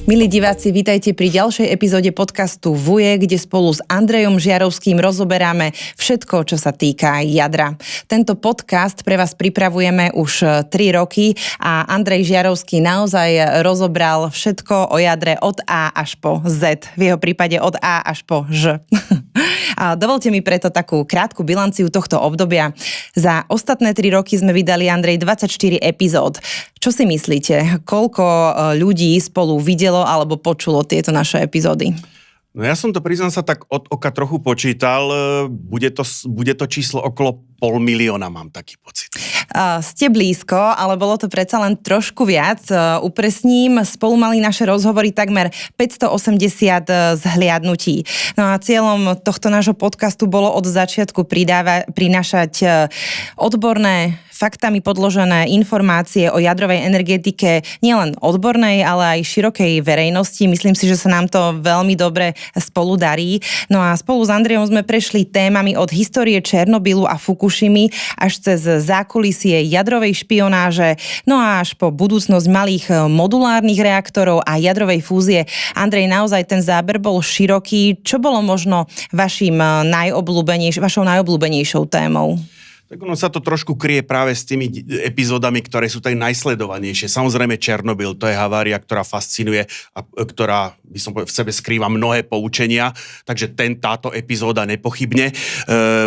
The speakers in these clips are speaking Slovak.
Milí diváci, vítajte pri ďalšej epizóde podcastu Vuje, kde spolu s Andrejom Žiarovským rozoberáme všetko, čo sa týka jadra. Tento podcast pre vás pripravujeme už 3 roky a Andrej Žiarovský naozaj rozobral všetko o jadre od A až po Z. V jeho prípade od A až po Ž. A dovolte mi preto takú krátku bilanciu tohto obdobia. Za ostatné 3 roky sme vydali, Andrej, 24 epizód. Čo si myslíte? Koľko ľudí spolu videlo alebo počulo tieto naše epizódy? No ja som to, priznám sa, tak od oka trochu počítal. Bude to číslo okolo 500 000, mám taký pocit. Ste blízko, ale bolo to predsa len trošku viac. Upresním, spolu mali naše rozhovory takmer 580 zhliadnutí. No a cieľom tohto nášho podcastu bolo od začiatku prinášať odborné, faktami podložené informácie o jadrovej energetike nielen odbornej, ale aj širokej verejnosti. Myslím si, že sa nám to veľmi dobre spolu darí. No a spolu s Andrejom sme prešli témami od histórie Černobylu a Fukušimy až cez zákulisie jadrovej špionáže, no a až po budúcnosť malých modulárnych reaktorov a jadrovej fúzie. Andrej, naozaj ten záber bol široký. Čo bolo možno vašou najobľúbenejšou témou? Tak ono sa to trošku kryje práve s tými epizódami, ktoré sú tak najsledovanejšie. Samozrejme Černobyl, to je havária, ktorá fascinuje a ktorá, by som povedal, v sebe skrýva mnohé poučenia, takže táto epizóda nepochybne.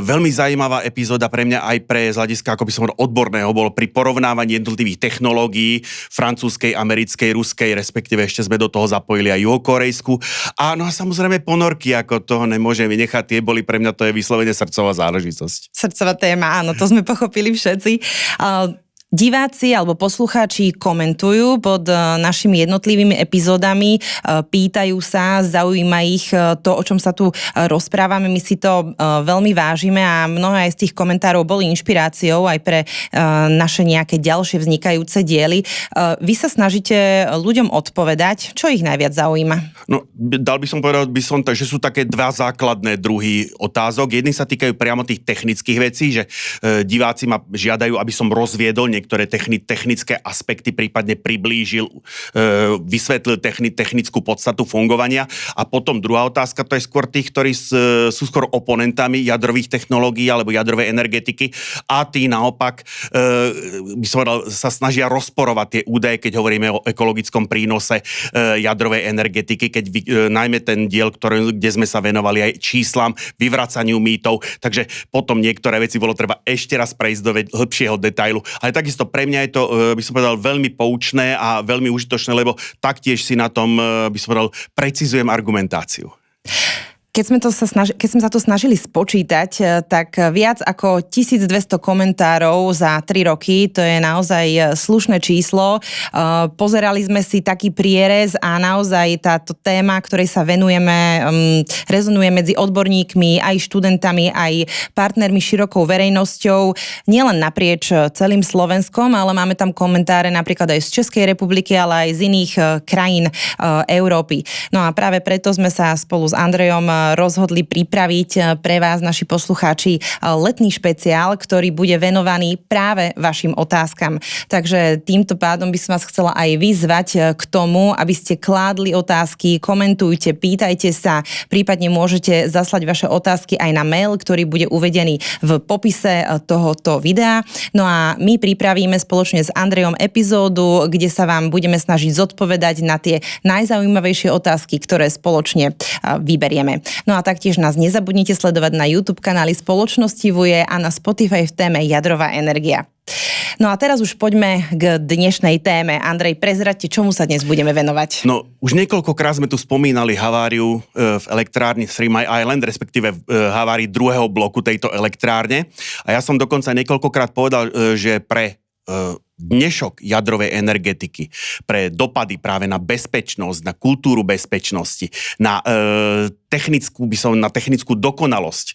Veľmi zaujímavá epizóda pre mňa aj pre z hľadiska, ako by som hovoril, odborného, bolo pri porovnávaní jednotlivých technológií francúzskej, americkej, ruskej, respektíve ešte sme do toho zapojili aj juhokorejskú. A no a samozrejme ponorky, ako toho nemôžem vynechať, tie boli pre mňa, to je vyslovene srdcová záležitosť. Srdcová téma, áno. To sme pochopili všetci. Diváci alebo poslucháči komentujú pod našimi jednotlivými epizódami, pýtajú sa, zaujíma ich to, o čom sa tu rozprávame. My si to veľmi vážime a mnohé z tých komentárov boli inšpiráciou aj pre naše nejaké ďalšie vznikajúce diely. Vy sa snažíte ľuďom odpovedať, čo ich najviac zaujíma? No, povedal by som, že sú také dva základné druhy otázok. Jedni sa týkajú priamo tých technických vecí, že diváci ma žiadajú, aby som rozviedol niektoré technické aspekty, prípadne priblížil, vysvetlil technickú podstatu fungovania. A potom druhá otázka, to je skôr tých, ktorí sú skôr oponentami jadrových technológií alebo jadrovej energetiky a tí naopak by som povedal, sa snažia rozporovať tie údaje, keď hovoríme o ekologickom prínose jadrovej energetiky, keď najmä ten diel, kde sme sa venovali aj číslam, vyvracaniu mýtov, takže potom niektoré veci bolo treba ešte raz prejsť do hĺbšieho detailu. Ale takisto pre mňa je to, by som povedal, veľmi poučné a veľmi užitočné, lebo taktiež si na tom, by som povedal, precizujem argumentáciu. Keď sme sa to snažili spočítať, tak viac ako 1200 komentárov za 3 roky, to je naozaj slušné číslo. Pozerali sme si taký prierez a naozaj táto téma, ktorej sa venujeme, rezonuje medzi odborníkmi, aj študentami, aj partnermi, širokou verejnosťou, nielen naprieč celým Slovenskom, ale máme tam komentáre napríklad aj z Českej republiky, ale aj z iných krajín Európy. No a práve preto sme sa spolu s Andrejom rozhodli pripraviť pre vás, naši poslucháči, letný špeciál, ktorý bude venovaný práve vašim otázkam. Takže týmto pádom by som vás chcela aj vyzvať k tomu, aby ste kládli otázky, komentujte, pýtajte sa, prípadne môžete zaslať vaše otázky aj na mail, ktorý bude uvedený v popise tohoto videa. No a my pripravíme spoločne s Andrejom epizódu, kde sa vám budeme snažiť zodpovedať na tie najzaujímavejšie otázky, ktoré spoločne vyberieme. No a taktiež nás nezabudnite sledovať na YouTube kanáli Spoločnosti Vuje a na Spotify v téme Jadrová energia. No a teraz už poďme k dnešnej téme. Andrej, prezraďte, čomu sa dnes budeme venovať? No, už niekoľkokrát sme tu spomínali haváriu v elektrárni Three Mile Island, respektíve havárii druhého bloku tejto elektrárne. A ja som dokonca niekoľkokrát povedal, že pre dnešok jadrovej energetiky, pre dopady práve na bezpečnosť, na kultúru bezpečnosti, na technickú dokonalosť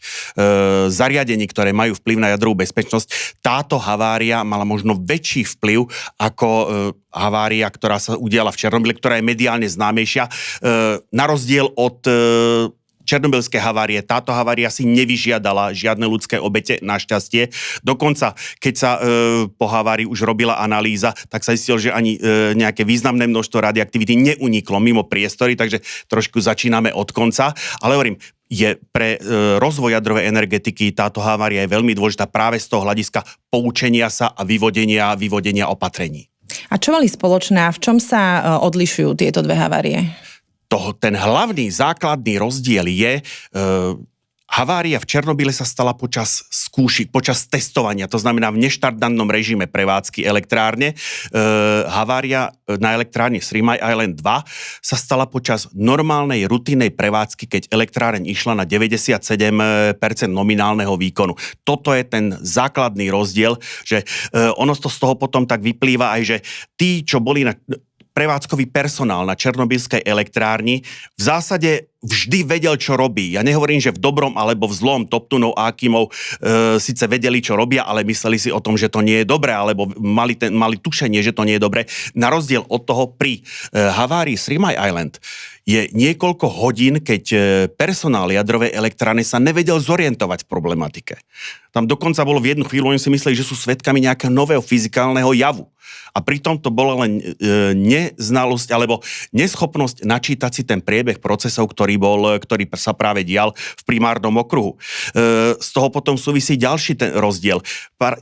zariadení, ktoré majú vplyv na jadrovú bezpečnosť, táto havária mala možno väčší vplyv ako havária, ktorá sa udiala v Černobyle, ktorá je mediálne známejšia, na rozdiel od černobylské havárie. Táto havária si nevyžiadala žiadne ľudské obete, našťastie. Dokonca, keď sa po havárii už robila analýza, tak sa zistilo, že ani nejaké významné množstvo radioaktivity neuniklo mimo priestory, takže trošku začíname od konca. Ale hovorím, je pre rozvoj jadrovej energetiky táto havária je veľmi dôležitá práve z toho hľadiska poučenia sa a vyvodenia opatrení. A čo mali spoločné a v čom sa odlišujú tieto dve havárie? Ten hlavný základný rozdiel je, havária v Černobyle sa stala počas skúšik, počas testovania, to znamená v neštandardnom režime prevádzky elektrárne. Havária na elektrárne Three Mile Island 2 sa stala počas normálnej rutinnej prevádzky, keď elektráreň išla na 97% nominálneho výkonu. Toto je ten základný rozdiel, že ono to z toho potom tak vyplýva aj, že tí, čo boli na prevádzkový personál na černobylskej elektrárni v zásade vždy vedel, čo robí. Ja nehovorím, že v dobrom alebo v zlom Toptunov a Akimov síce vedeli, čo robia, ale mysleli si o tom, že to nie je dobré, alebo mali tušenie, že to nie je dobré. Na rozdiel od toho pri havárii Three Mile Island je niekoľko hodín, keď personál jadrovej elektrárne sa nevedel zorientovať v problematike. Tam dokonca bolo v jednu chvíľu, oni si mysleli, že sú svedkami nejakého nového fyzikálneho javu. A pritom to bola len neznalosť alebo neschopnosť načítať si ten priebeh procesov, ktorý sa práve dial v primárnom okruhu. Z toho potom súvisí ďalší ten rozdiel.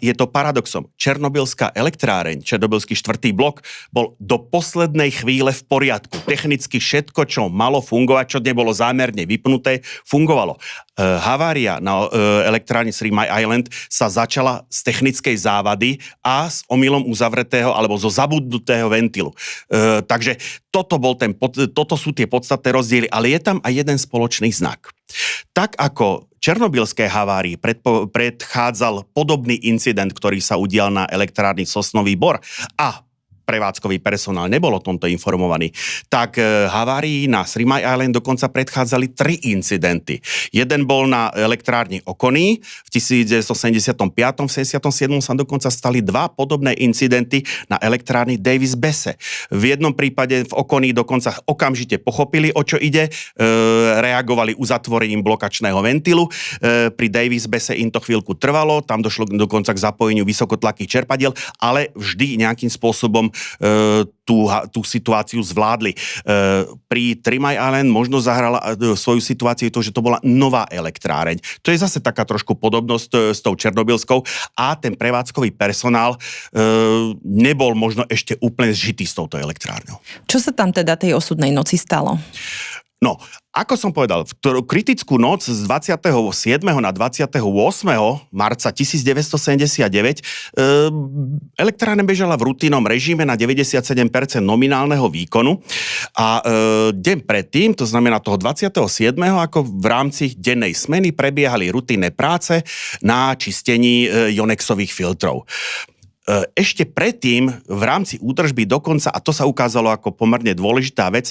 Je to paradoxom. Černobylská elektráreň, černobylský 4. blok bol do poslednej chvíle v poriadku. Technicky všetko, čo malo fungovať, čo nebolo zámerne vypnuté, fungovalo. Havária na elektrárne Three Mile Island sa začala z technickej závady a s omylom uzavretého alebo zo zabudnutého ventilu. Takže toto sú tie podstatné rozdiely, ale je tam aj jeden spoločný znak. Tak ako černobylské havárii predchádzal podobný incident, ktorý sa udial na elektrárni Sosnový Bor a prevádzkový personál nebol o tomto informovaný, tak havárii na Three Mile Island dokonca predchádzali 3 incidenty. Jeden bol na elektrárni Okony, v 1975. v 77. sa dokonca stali 2 podobné incidenty na elektrárni Davis Besse. V jednom prípade v Okony dokonca okamžite pochopili, o čo ide, reagovali uzatvorením blokačného ventilu. Pri Davis Besse im to chvíľku trvalo, tam došlo dokonca k zapojeniu vysokotlakých čerpadiel, ale vždy nejakým spôsobom tú situáciu zvládli. Pri Three Mile Island možno zahrala svoju situáciu to, že to bola nová elektráreň. To je zase taká trošku podobnosť s tou černobylskou a ten prevádzkový personál nebol možno ešte úplne zžitý s touto elektrárňou. Čo sa tam teda tej osudnej noci stalo? No, ako som povedal, v kritickú noc z 27. na 28. marca 1979 elektrárne bežala v rutinnom režime na 97% nominálneho výkonu a deň predtým, to znamená toho 27. ako v rámci dennej smeny prebiehali rutinné práce na čistení Yonexových filtrov. Ešte predtým v rámci údržby dokonca, a to sa ukázalo ako pomerne dôležitá vec,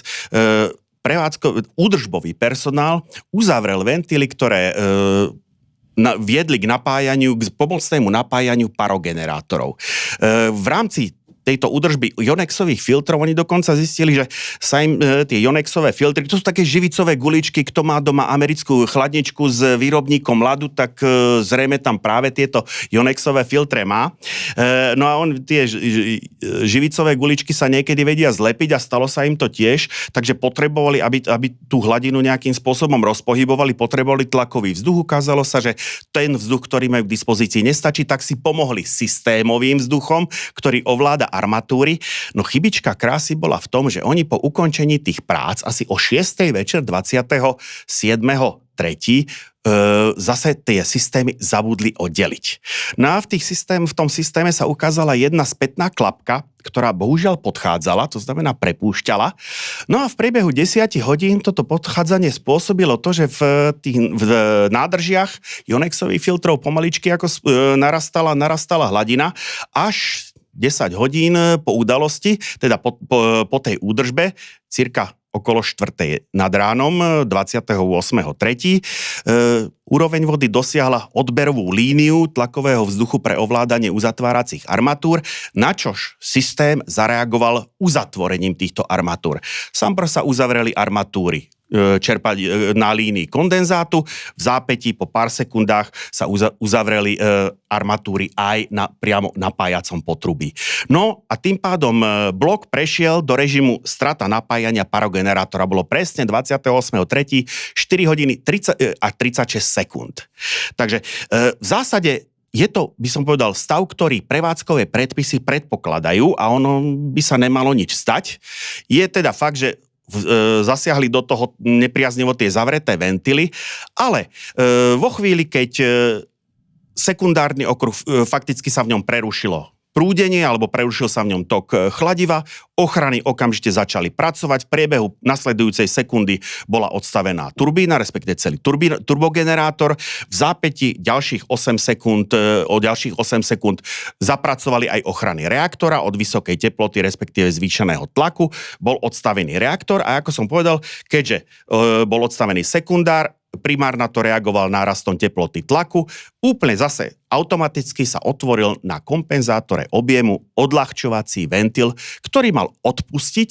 údržbový personál uzavrel ventily, ktoré viedli k pomocnému napájaniu parogenerátorov. V rámci tejto údržby Yonexových filtrov, oni dokonca zistili, že sa im tie Yonexové filtry, to sú také živicové guličky, kto má doma americkú chladničku s výrobníkom ľadu, tak zrejme tam práve tieto Yonexové filtre má. No a tie živicové guličky sa niekedy vedia zlepiť a stalo sa im to tiež, takže potrebovali, aby tú hladinu nejakým spôsobom rozpohybovali, potrebovali tlakový vzduch. Ukázalo sa, že ten vzduch, ktorý majú k dispozícii, nestačí, tak si pomohli systémovým vzduchom, ktorý ovláda armatúry. No chybička krásy bola v tom, že oni po ukončení tých prác asi o 6. večer 27.3. Zase tie systémy zabudli oddeliť. No a v tom systéme sa ukázala jedna spätná klapka, ktorá bohužiaľ podchádzala, to znamená prepúšťala. No a v priebehu 10 hodín toto podchádzanie spôsobilo to, že v nádržiach Yonexových filtrov pomaličky ako narastala hladina, až 10 hodín po udalosti, teda po tej údržbe, cirka okolo 4. nad ránom 28.3. Úroveň vody dosiahla odberovú líniu tlakového vzduchu pre ovládanie uzatváracích armatúr, načož systém zareagoval uzatvorením týchto armatúr. Sampr sa uzavreli armatúry čerpať na línii kondenzátu. V zápätí po pár sekundách sa uzavreli armatúry aj priamo na napájacom potrubí. No a tým pádom blok prešiel do režimu strata napájania parogenerátora. Bolo presne 28.3. 4 hodiny 30 a 36 sekúnd. Takže v zásade je to, by som povedal, stav, ktorý prevádzkové predpisy predpokladajú a ono by sa nemalo nič stať. Je teda fakt, že zasiahli do toho nepriaznivo tie zavreté ventily, ale vo chvíli, keď sekundárny okruh fakticky sa v ňom prerušilo prúdenie alebo prerušil sa v ňom tok chladiva, ochrany okamžite začali pracovať. V priebehu nasledujúcej sekundy bola odstavená turbína, respektíve celý turbogenerátor. V zápäti ďalších 8 sekúnd, o ďalších 8 sekúnd zapracovali aj ochrany reaktora od vysokej teploty, respektíve zvýšeného tlaku. Bol odstavený reaktor a ako som povedal, keďže bol odstavený sekundár, primár na to reagoval nárastom teploty tlaku. Úplne zase automaticky sa otvoril na kompenzátore objemu odľahčovací ventil, ktorý mal odpustiť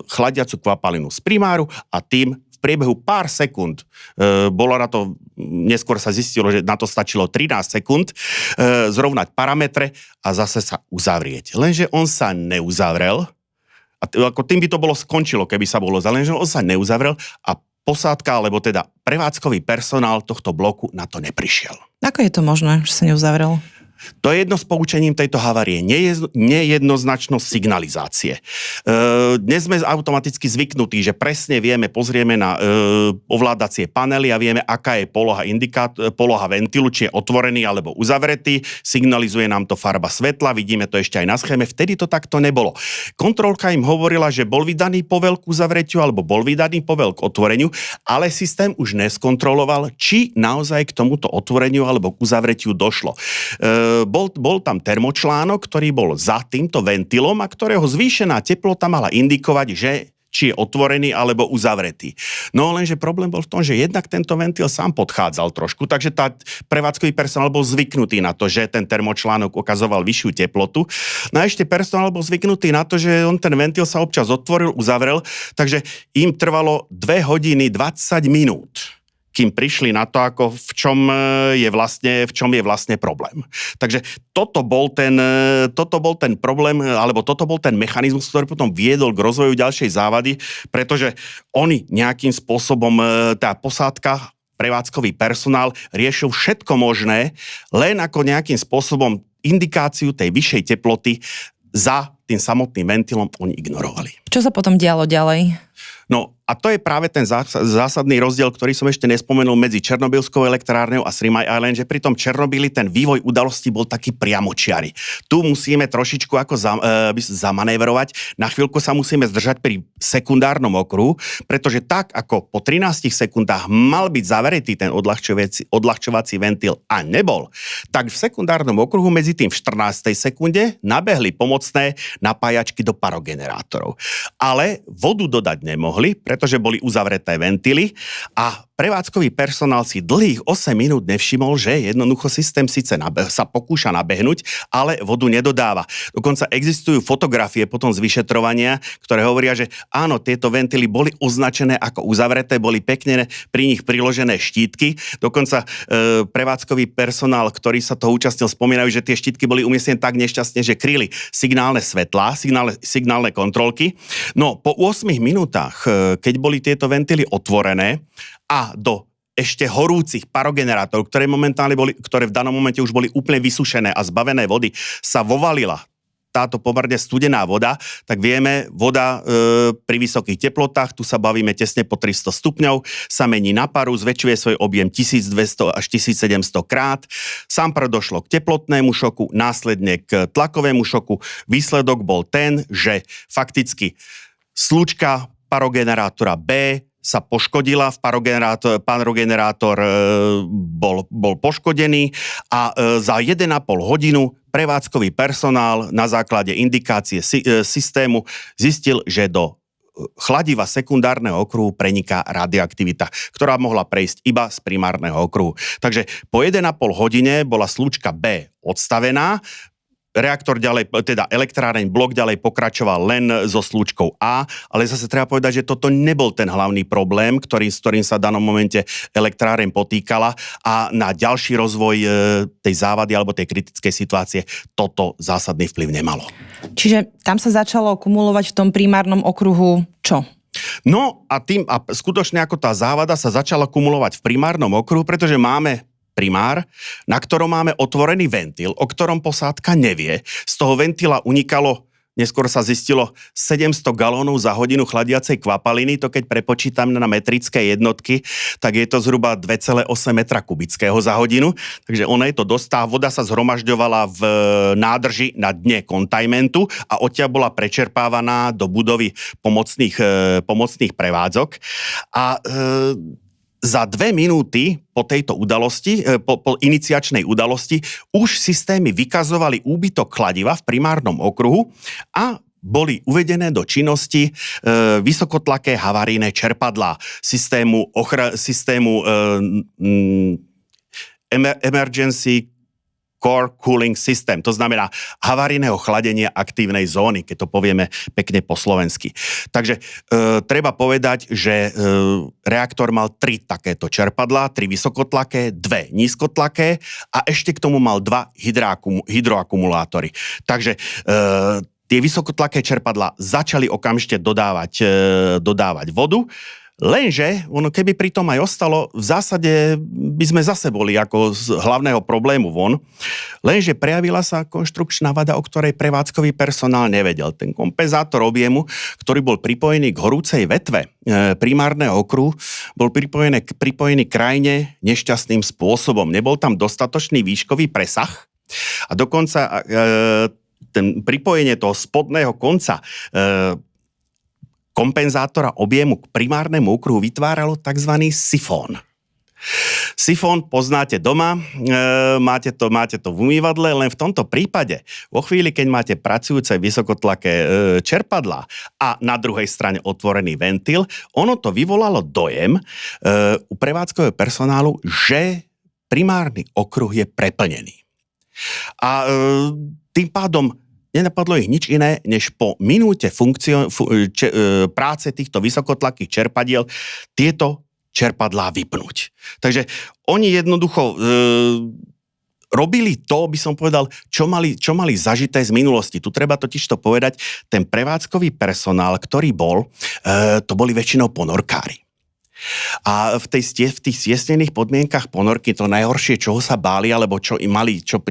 chladiacu kvapalinu z primáru a tým v priebehu pár sekúnd, bolo na to, neskôr sa zistilo, že na to stačilo 13 sekúnd, zrovnať parametre a zase sa uzavrieť. Lenže on sa neuzavrel a ako tým by to bolo skončilo, keby sa bolo lenže on sa neuzavrel a posádka, alebo teda prevádzkový personál tohto bloku na to neprišiel. Ako je to možné, že sa neuzavrel? To je jedno z poučením tejto havárie. Nejednoznačnosť signalizácie. Dnes sme automaticky zvyknutí, že presne vieme, pozrieme na ovládacie panely a vieme, aká je poloha ventilu, či je otvorený alebo uzavretý. Signalizuje nám to farba svetla, vidíme to ešte aj na schéme. Vtedy to takto nebolo. Kontrolka im hovorila, že bol vydaný povel k uzavretiu alebo bol vydaný povel k otvoreniu, ale systém už neskontroloval, či naozaj k tomuto otvoreniu alebo k uzavretiu došlo. Bol tam termočlánok, ktorý bol za týmto ventilom a ktorého zvýšená teplota mala indikovať, že či je otvorený alebo uzavretý. No lenže problém bol v tom, že jednak tento ventil sám podchádzal trošku, takže tá prevádzkový personál bol zvyknutý na to, že ten termočlánok ukazoval vyššiu teplotu. No a ešte personál bol zvyknutý na to, že on ten ventil sa občas otvoril, uzavrel, takže im trvalo 2 hodiny 20 minút, kým prišli na to, ako v čom je vlastne problém. Takže toto bol ten problém, alebo toto bol ten mechanizmus, ktorý potom viedol k rozvoju ďalšej závady, pretože oni nejakým spôsobom, tá posádka, prevádzkový personál riešil všetko možné, len ako nejakým spôsobom indikáciu tej vyššej teploty za tým samotným ventilom oni ignorovali. Čo sa potom dialo ďalej? No a to je práve ten zásadný rozdiel, ktorý som ešte nespomenul medzi Černobylskou elektrárňou a Three Mile Island, že pri tom Černobyli ten vývoj udalosti bol taký priamočiary. Tu musíme trošičku ako zamanévrovať. Na chvíľku sa musíme zdržať pri sekundárnom okruhu, pretože tak ako po 13 sekundách mal byť zaveretý ten odľahčovací ventil a nebol, tak v sekundárnom okruhu medzi tým v 14. sekunde nabehli pomocné napájačky do parogenerátorov. Ale vodu dodať nemohli, pretože boli uzavreté ventily a prevádzkový personál si dlhých 8 minút nevšimol, že jednoducho systém síce sa pokúša nabehnúť, ale vodu nedodáva. Dokonca existujú fotografie potom z vyšetrovania, ktoré hovoria, že áno, tieto ventily boli označené ako uzavreté, boli pekne pri nich priložené štítky. Dokonca prevádzkový personál, ktorý sa toho účastnil, spomínajú, že tie štítky boli umiestnené tak nešťastne, že kryli signálne svetlá, signálne kontrolky. No, po 8 minútach, keď boli tieto ventily otvorené a do ešte horúcich parogenerátorov, ktoré v danom momente už boli úplne vysušené a zbavené vody, sa vovalila táto pomerne studená voda, tak vieme, voda pri vysokých teplotách, tu sa bavíme tesne po 300 stupňov, sa mení na paru, zväčšuje svoj objem 1200 až 1700 krát. Sám došlo k teplotnému šoku, následne k tlakovému šoku. Výsledok bol ten, že fakticky slučka parogenerátora B sa poškodila, parogenerátor bol poškodený a za 1,5 hodinu prevádzkový personál na základe indikácie systému zistil, že do chladiva sekundárneho okruhu preniká radioaktivita, ktorá mohla prejsť iba z primárneho okruhu. Takže po 1,5 hodine bola slučka B odstavená, reaktor ďalej, teda elektráreň, blok ďalej pokračoval len so slúčkou A, ale zase treba povedať, že toto nebol ten hlavný problém, s ktorým sa v danom momente elektráreň potýkala a na ďalší rozvoj tej závady alebo tej kritickej situácie toto zásadný vplyv nemalo. Čiže tam sa začalo kumulovať v tom primárnom okruhu čo? No a skutočne ako tá závada sa začala kumulovať v primárnom okruhu, pretože máme primár, na ktorom máme otvorený ventil, o ktorom posádka nevie. Z toho ventila unikalo, neskôr sa zistilo, 700 galónov za hodinu chladiacej kvapaliny. To keď prepočítam na metrické jednotky, tak je to zhruba 2,8 metra kubického za hodinu. Takže ono je to dosť. Tá voda sa zhromažďovala v nádrži na dne kontajmentu a odtiaľ bola prečerpávaná do budovy pomocných prevádzok. A za 2 minúty po tejto udalosti, po iniciačnej udalosti, už systémy vykazovali úbytok kladiva v primárnom okruhu a boli uvedené do činnosti vysokotlaké havarijné čerpadlá systému Emergency Core Cooling System, to znamená havarijného chladenia aktívnej zóny, keď to povieme pekne po slovensky. Takže treba povedať, že reaktor mal 3 takéto čerpadlá, 3 vysokotlaké, 2 nízkotlaké a ešte k tomu mal 2 hydroakumulátory. Takže tie vysokotlaké čerpadlá začali okamžite dodávať vodu. Lenže, keby pri tom aj ostalo, v zásade by sme zase boli ako z hlavného problému von. Lenže prejavila sa konštrukčná vada, o ktorej prevádzkový personál nevedel. Ten kompenzátor objemu, ktorý bol pripojený k horúcej vetve primárneho okruhu, bol pripojený krajne nešťastným spôsobom. Nebol tam dostatočný výškový presah a dokonca pripojenie toho spodného konca kompenzátora objemu k primárnemu okruhu vytváralo tzv. Sifón. Sifón poznáte doma, máte to v umývadle, len v tomto prípade, vo chvíli, keď máte pracujúce vysokotlaké čerpadlá a na druhej strane otvorený ventil, ono to vyvolalo dojem u prevádzkového personálu, že primárny okruh je preplnený. A tým pádom nenapadlo ich nič iné, než po minúte práce týchto vysokotlakých čerpadiel tieto čerpadlá vypnúť. Takže oni jednoducho robili to, by som povedal, čo mali zažité z minulosti. Tu treba totižto povedať, ten prevádzkový personál, ktorý bol, to boli väčšinou ponorkári. A v tých stiesnených podmienkach ponorky to najhoršie, čoho sa báli, alebo čo im mali, čo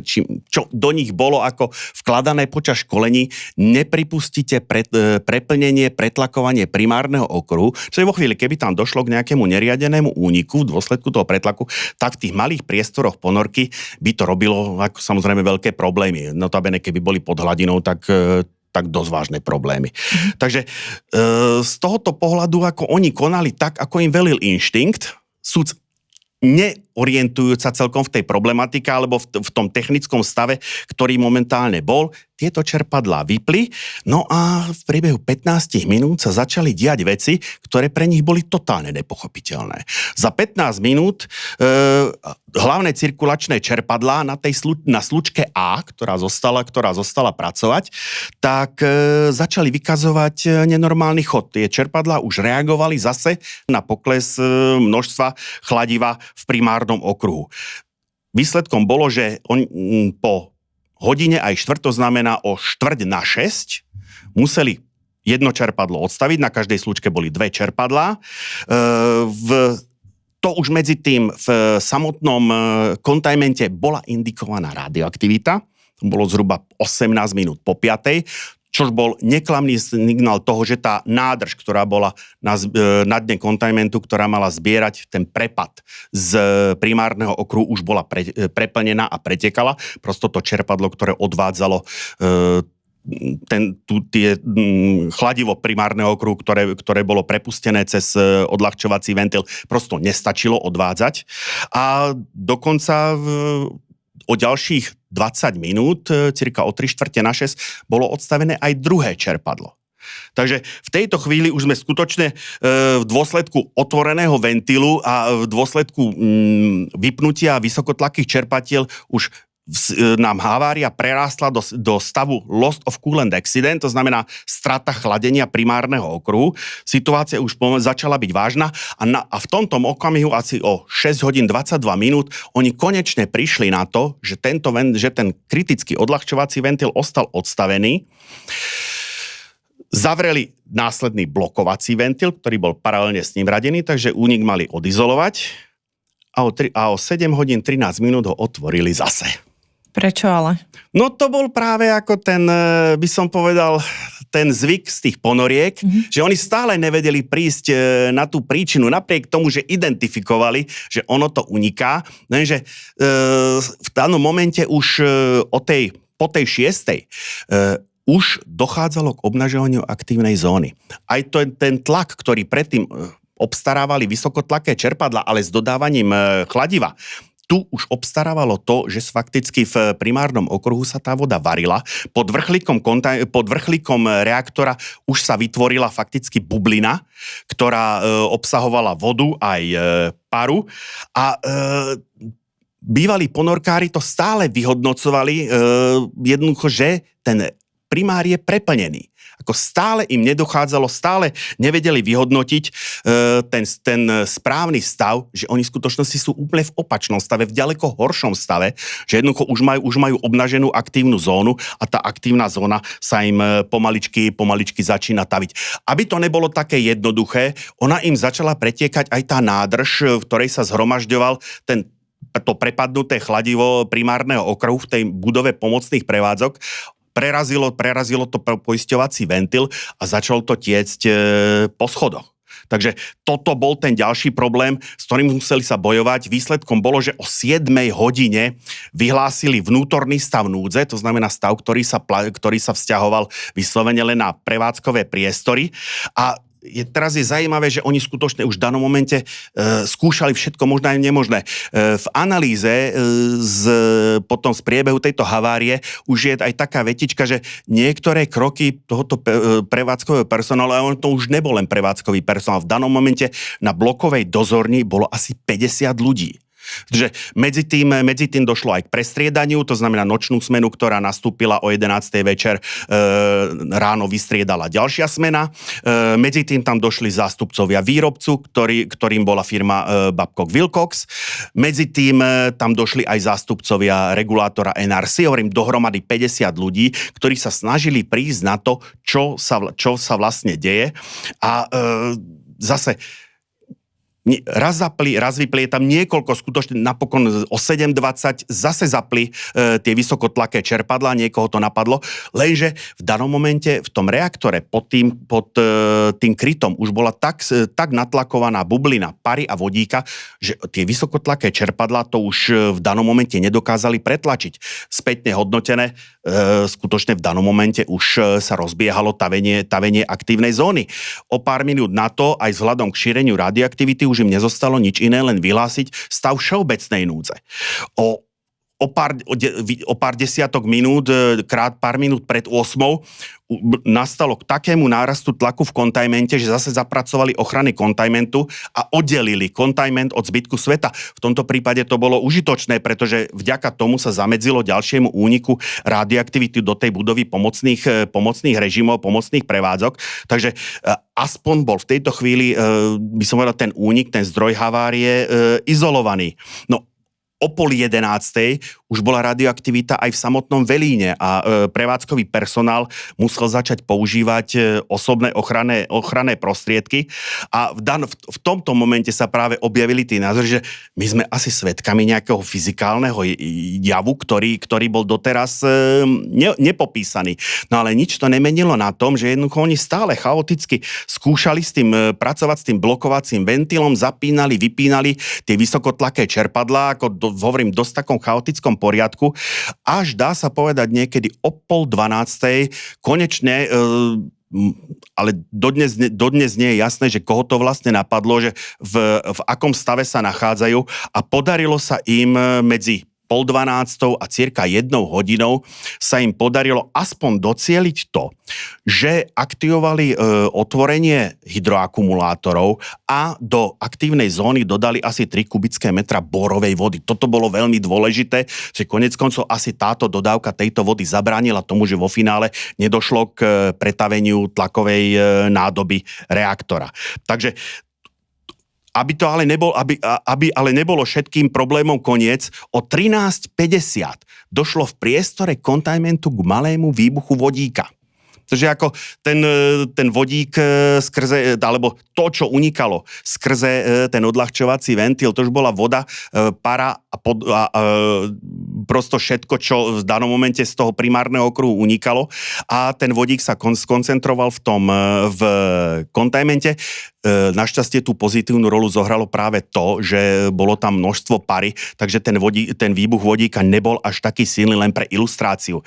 do nich bolo ako vkladané počas školení, nepripustíte preplnenie, pretlakovanie primárneho okruhu, čo je vo chvíli, keby tam došlo k nejakému neriadenému úniku v dôsledku toho pretlaku, tak v tých malých priestoroch ponorky by to robilo ako samozrejme veľké problémy. Notabene, keby boli pod hladinou, tak dosť vážne problémy. Takže z tohoto pohľadu, ako oni konali tak, ako im velil inštinkt, súc neorientujúc sa celkom v tej problematike alebo v tom technickom stave, ktorý momentálne bol, tieto čerpadlá vypli, no a v priebehu 15 minút sa začali diať veci, ktoré pre nich boli totálne nepochopiteľné. Za 15 minút hlavné cirkulačné čerpadlá na slučke A, ktorá zostala pracovať, tak začali vykazovať nenormálny chod. Tie čerpadlá už reagovali zase na pokles množstva chladiva v primárnom okruhu. Výsledkom bolo, že po hodine aj štvrť, to znamená o 5:45, museli jedno čerpadlo odstaviť, na každej slučke boli 2 čerpadlá. To už medzi tým v samotnom kontajmente bola indikovaná radioaktivita, to bolo zhruba 18 minút po 5:00, čož bol neklamný signál toho, že tá nádrž, ktorá bola na dne kontajmentu, ktorá mala zbierať ten prepad z primárneho okruhu, už bola preplnená a pretekala. Prosto to čerpadlo, ktoré odvádzalo chladivo primárneho okruhu, ktoré bolo prepustené cez odľahčovací ventil, prosto nestačilo odvádzať. A dokonca o ďalších 20 minút, cirka o 3:45, bolo odstavené aj druhé čerpadlo. Takže v tejto chvíli už sme skutočne v dôsledku otvoreného ventilu a v dôsledku vypnutia vysokotlakých čerpatiel už nám havária prerástla do stavu loss of coolant accident, to znamená strata chladenia primárneho okruhu. Situácia už začala byť vážna a v tomto okamihu asi o 6 hodín 22 minút oni konečne prišli na to, že ten kritický odľahčovací ventil ostal odstavený. Zavreli následný blokovací ventil, ktorý bol paralelne s ním radený, takže únik mali odizolovať a o 7 hodín 13 minút ho otvorili zase. Prečo ale? No to bol práve ako ten, by som povedal, ten zvyk z tých ponoriek, že oni stále nevedeli prísť na tú príčinu, napriek tomu, že identifikovali, že ono to uniká, lenže v danom momente už po tej 6. Už dochádzalo k obnažovaniu aktívnej zóny. Aj ten tlak, ktorý predtým obstarávali vysokotlaké čerpadla, ale s dodávaním chladiva, tu už obstarávalo to, že fakticky v primárnom okruhu sa tá voda varila. Pod vrchlíkom reaktora už sa vytvorila fakticky bublina, ktorá obsahovala vodu aj paru a bývalí ponorkári to stále vyhodnocovali jednoducho, že ten primár je preplnený. Ako stále im nedochádzalo, stále nevedeli vyhodnotiť ten správny stav, že oni v skutočnosti sú úplne v opačnom stave, v ďaleko horšom stave, že jednoducho už majú obnaženú aktívnu zónu a tá aktívna zóna sa im pomaličky začína taviť. Aby to nebolo také jednoduché, ona im začala pretiekať aj tá nádrž, v ktorej sa zhromažďoval to prepadnuté chladivo primárneho okruhu v tej budove pomocných prevádzok. Prerazilo to poisťovací ventil a začalo to tiecť po schodoch. Takže toto bol ten ďalší problém, s ktorým museli sa bojovať. Výsledkom bolo, že o 7 hodine vyhlásili vnútorný stav núdze, to znamená stav, ktorý sa vzťahoval vyslovene len na prevádzkové priestory. A teraz je zaujímavé, že oni skutočne už v danom momente skúšali všetko možné aj nemožné. V analýze potom z priebehu tejto havárie už je aj taká vetička, že niektoré kroky tohoto prevádzkového personálu, ale to už nebol len prevádzkový personál. V danom momente na blokovej dozorni bolo asi 50 ľudí. Takže medzi tým došlo aj k prestriedaniu, to znamená nočnú smenu, ktorá nastúpila o 11. večer, ráno vystriedala ďalšia smena. Medzi tým tam došli zástupcovia výrobcu, ktorým bola firma Babcock Wilcox. Medzi tým tam došli aj zástupcovia regulátora NRC, hovorím dohromady 50 ľudí, ktorí sa snažili prísť na to, čo sa vlastne deje. A zase raz zapli, raz vypli, je tam niekoľko skutočne, napokon o 7:20 zase zapli tie vysokotlaké čerpadlá, niekoho to napadlo, lenže v danom momente v tom reaktore pod tým krytom už bola tak natlakovaná bublina pary a vodíka, že tie vysokotlaké čerpadlá to už v danom momente nedokázali pretlačiť. Spätne hodnotené, skutočne v danom momente už sa rozbiehalo tavenie aktívnej zóny. O pár minút na to, aj vzhľadom k šíreniu radioaktivity, už im nezostalo nič iné, len vyhlásiť stav všeobecnej núdze. O pár desiatok minút, pár minút pred 8 nastalo k takému nárastu tlaku v kontajmente, že zase zapracovali ochrany kontajmentu a oddelili kontajment od zbytku sveta. V tomto prípade to bolo užitočné, pretože vďaka tomu sa zamedzilo ďalšiemu úniku radioaktivity do tej budovy pomocných režimov, pomocných prevádzok. Takže aspoň bol v tejto chvíli, by som povedal, ten únik, ten zdroj havárie izolovaný. No, o 10:30 už bola radioaktivita aj v samotnom Velíne a prevádzkový personál musel začať používať osobné ochranné prostriedky a v tomto momente sa práve objavili tí názory, že my sme asi svedkami nejakého fyzikálneho javu, ktorý bol doteraz nepopísaný. No ale nič to nemenilo na tom, že jednoducho oni stále chaoticky skúšali pracovať s tým blokovacím ventilom, zapínali, vypínali tie vysokotlaké čerpadlá, ako hovorím, dosť takom chaotickom poriadku, až dá sa povedať niekedy o 11:30 konečne, ale dodnes nie je jasné, že koho to vlastne napadlo, že v akom stave sa nachádzajú a podarilo sa im medzi 11:30 a cirka 1 hodinou sa im podarilo aspoň docieliť to, že aktivovali otvorenie hydroakumulátorov a do aktívnej zóny dodali asi 3 kubické metra borovej vody. Toto bolo veľmi dôležité, že konec koncov asi táto dodávka tejto vody zabránila tomu, že vo finále nedošlo k pretaveniu tlakovej nádoby reaktora. Takže aby ale nebolo všetkým problémom koniec, o 13:50 došlo v priestore kontajmentu k malému výbuchu vodíka. Takže ako ten vodík skrze, alebo to, čo unikalo skrze ten odľahčovací ventil, to už bola voda, para a prosto všetko, čo v danom momente z toho primárneho okruhu unikalo a ten vodík sa skoncentroval v kontajmente. Našťastie tú pozitívnu rolu zohralo práve to, že bolo tam množstvo pary, takže ten výbuch vodíka nebol až taký silný, len pre ilustráciu.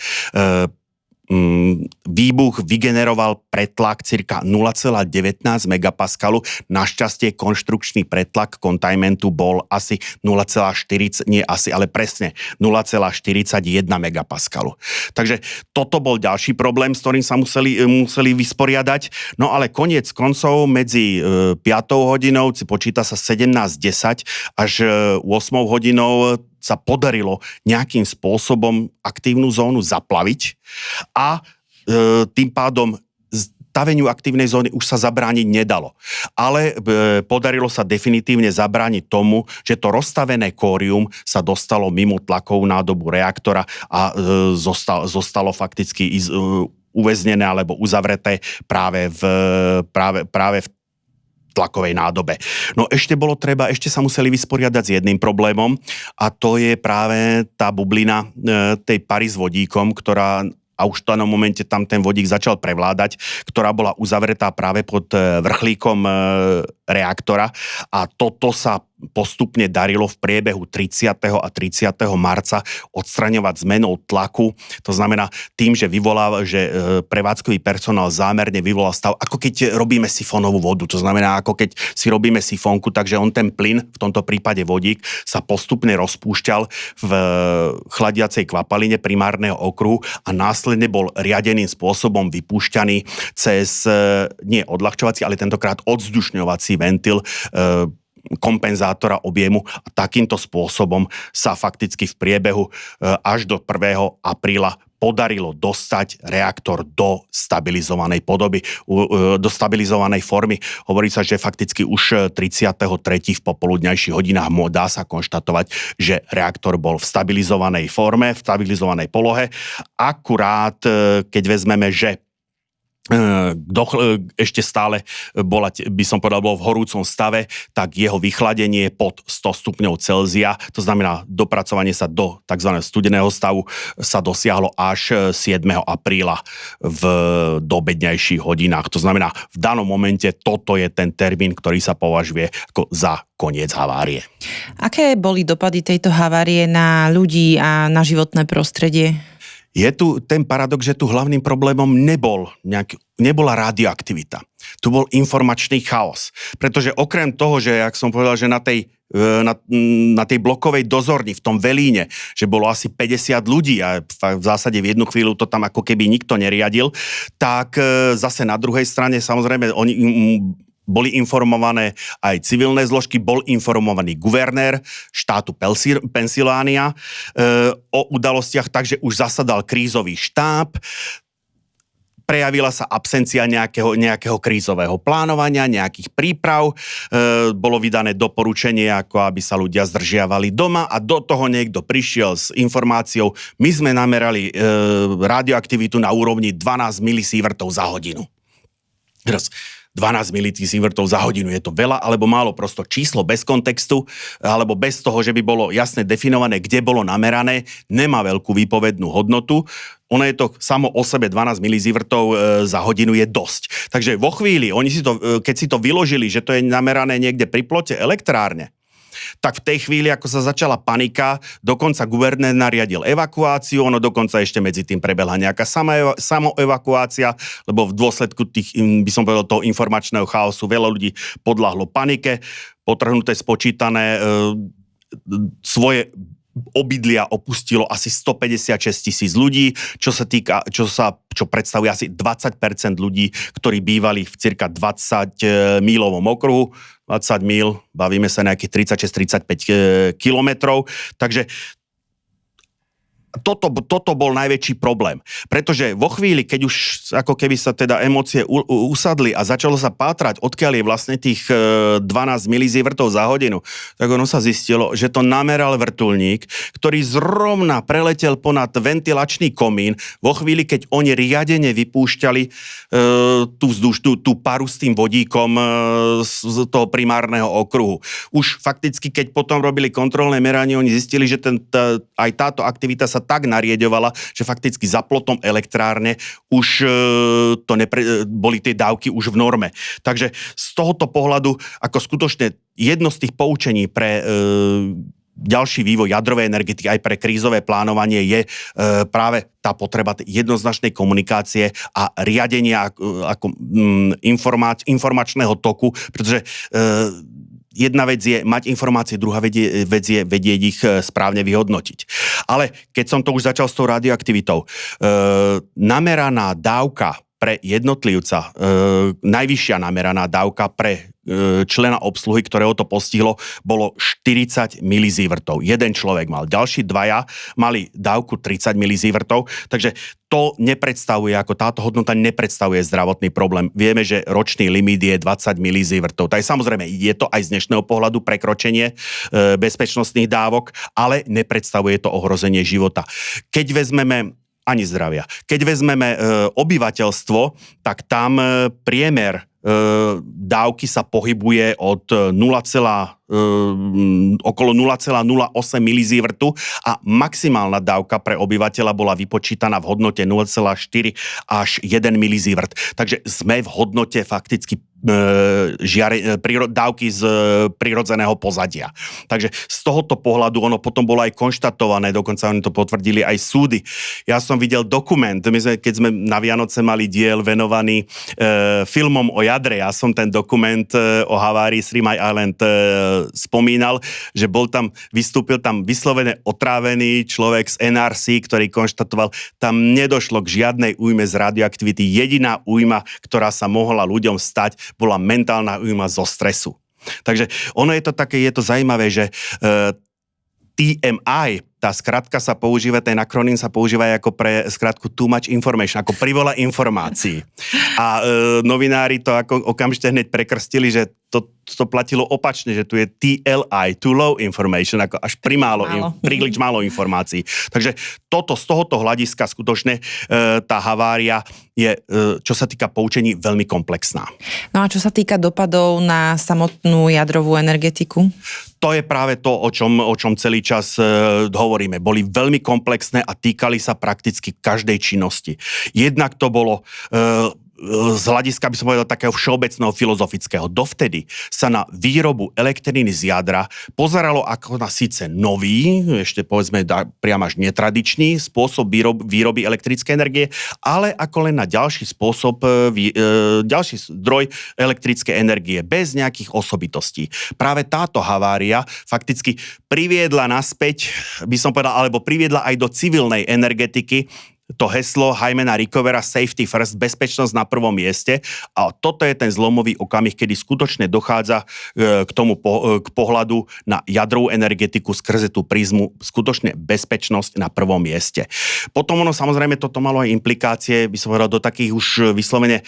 Výbuch vygeneroval pretlak cirka 0,19 megapaskalu. Našťastie konštrukčný pretlak kontajmentu bol asi 0,40, nie asi, ale presne 0,41 megapaskalu. Takže toto bol ďalší problém, s ktorým sa museli vysporiadať. No ale koniec koncov medzi 5 hodinou, počíta sa 17:10 až 8 hodinou sa podarilo nejakým spôsobom aktívnu zónu zaplaviť a tým pádom staveniu aktívnej zóny už sa zabrániť nedalo. Ale podarilo sa definitívne zabrániť tomu, že to rozstavené kórium sa dostalo mimo tlakovú nádobu reaktora a zostalo fakticky uväznené alebo uzavreté práve v tlakovej nádobe. No ešte sa museli vysporiadať s jedným problémom a to je práve tá bublina tej pary s vodíkom, ktorá, a už v danom momente tam ten vodík začal prevládať, ktorá bola uzavretá práve pod vrchlíkom reaktora a toto sa postupne darilo v priebehu 30. a 30. marca odstraňovať zmenou tlaku. To znamená tým, že prevádzkový personál zámerne vyvolal stav, ako keď robíme sifónovú vodu. To znamená, ako keď si robíme sifónku, takže on ten plyn, v tomto prípade vodík, sa postupne rozpúšťal v chladiacej kvapaline primárneho okruhu a následne bol riadeným spôsobom vypúšťaný cez nie odľahčovací, ale tentokrát odzdušňovací ventil kompenzátora objemu a takýmto spôsobom sa fakticky v priebehu až do 1. apríla podarilo dostať reaktor do stabilizovanej podoby, do stabilizovanej formy. Hovorí sa, že fakticky už 33. v popoludňajších hodinách dá sa konštatovať, že reaktor bol v stabilizovanej forme, v stabilizovanej polohe. Akurát, keď vezmeme, že ešte stále by som povedal, bol v horúcom stave, tak jeho vychladenie pod 100 stupňov Celzia, to znamená dopracovanie sa do tzv. Studeného stavu, sa dosiahlo až 7. apríla v dobedňajších hodinách. To znamená, v danom momente toto je ten termín, ktorý sa považuje ako za koniec havárie. Aké boli dopady tejto havárie na ľudí a na životné prostredie? Je tu ten paradox, že tu hlavným problémom nebola radioaktivita. Tu bol informačný chaos. Pretože okrem toho, že, jak som povedal, že na tej blokovej dozorni v tom Velíne, že bolo asi 50 ľudí a v zásade v jednu chvíľu to tam ako keby nikto neriadil, tak zase na druhej strane samozrejme oni boli informované aj civilné zložky, bol informovaný guvernér štátu Pensylvánia o udalostiach, takže už zasadal krízový štáb, prejavila sa absencia nejakého krízového plánovania, nejakých príprav, bolo vydané doporučenie, ako aby sa ľudia zdržiavali doma a do toho niekto prišiel s informáciou, my sme namerali radioaktivitu na úrovni 12 milisievertov za hodinu. 12 milisievertov za hodinu. Je to veľa alebo málo? Prosto číslo bez kontextu alebo bez toho, že by bolo jasne definované, kde bolo namerané, nemá veľkú výpovednú hodnotu. Ono je to samo o sebe 12 milisievertov za hodinu je dosť. Takže vo chvíli, keď si to vyložili, že to je namerané niekde pri plote elektrárne, tak v tej chvíli, ako sa začala panika, dokonca guvernér nariadil evakuáciu, ono dokonca ešte medzi tým prebehla nejaká samoevakuácia, lebo v dôsledku tých, by som povedal, toho informačného chaosu veľa ľudí podľahlo panike, potrhnuté, spočítané svoje obydlia opustilo asi 156 000 ľudí, čo predstavuje asi 20% ľudí, ktorí bývali v cirka 20 mílovom okruhu. 20 míl, bavíme sa nejakých 36-35 kilometrov, takže toto bol najväčší problém. Pretože vo chvíli, keď už ako keby sa teda emócie usadli a začalo sa pátrať, odkiaľ je vlastne tých 12 milizievertov za hodinu, tak ono sa zistilo, že to nameral vrtuľník, ktorý zrovna preletel ponad ventilačný komín vo chvíli, keď oni riadene vypúšťali tú paru s tým vodíkom z toho primárneho okruhu. Už fakticky, keď potom robili kontrolné meranie, oni zistili, že aj táto aktivita sa tak narieďovala, že fakticky za plotom elektrárne už boli tie dávky už v norme. Takže z tohoto pohľadu, ako skutočne jedno z tých poučení pre ďalší vývoj jadrovej energetiky aj pre krízové plánovanie je práve tá potreba jednoznačnej komunikácie a riadenia informačného toku, pretože jedna vec je mať informácie, druhá vec je vedieť ich správne vyhodnotiť. Ale keď som to už začal s tou radioaktivitou, nameraná dávka pre jednotlivca, najvyššia nameraná dávka pre člena obsluhy, ktorého to postihlo, bolo 40 milizievertov. Jeden človek mal. Ďalší dvaja mali dávku 30 milizievertov, takže to nepredstavuje, ako táto hodnota nepredstavuje zdravotný problém. Vieme, že ročný limit je 20 milizievertov. Tak samozrejme, je to aj z dnešného pohľadu prekročenie bezpečnostných dávok, ale nepredstavuje to ohrozenie života. Keď vezmeme ani zdravia. Keď vezmeme obyvateľstvo, tak tam priemer dávky sa pohybuje od okolo 0,08 milizievertu a maximálna dávka pre obyvateľa bola vypočítaná v hodnote 0,4 až 1 milizievert. Takže sme v hodnote fakticky dávky z prirodzeného pozadia. Takže z tohoto pohľadu ono potom bolo aj konštatované, dokonca oni to potvrdili aj súdy. Ja som videl dokument, keď sme na Vianoce mali diel venovaný filmom o jadre, ja som ten dokument o havárii Three Mile Island spomínal, že vystúpil tam vyslovene otrávený človek z NRC, ktorý konštatoval, tam nedošlo k žiadnej újme z radioaktivity. Jediná újma, ktorá sa mohla ľuďom stať, bola mentálna újma zo stresu. Takže ono je to také, je to zaujímavé, že TMI, tá skratka sa používa, ten akroným sa používa ako pre skratku too much information, ako priveľa informácií. A novinári to ako okamžite hneď prekrstili, že to platilo opačne, že tu je TLI, too low information, ako až príliš málo informácií. Takže z tohoto hľadiska skutočne tá havária je, čo sa týka poučení, veľmi komplexná. No a čo sa týka dopadov na samotnú jadrovú energetiku? To je práve to, o čom celý čas hovoríme. Boli veľmi komplexné a týkali sa prakticky každej činnosti. Jednak to bolo z hľadiska, by som povedal, takého všeobecného filozofického. Dovtedy sa na výrobu elektriny z jadra pozeralo ako na síce nový, ešte povedzme priam až netradičný spôsob výroby elektrickej energie, ale ako len na ďalší spôsob, ďalší zdroj elektrickej energie, bez nejakých osobitostí. Práve táto havária fakticky priviedla naspäť, by som povedal, alebo priviedla aj do civilnej energetiky to heslo Hymana Rickovera Safety First, bezpečnosť na prvom mieste, a toto je ten zlomový okamih, kedy skutočne dochádza k pohľadu na jadrovú energetiku skrze tú prízmu skutočne bezpečnosť na prvom mieste. Potom samozrejme toto malo aj implikácie, by som povedal, do takých už vyslovene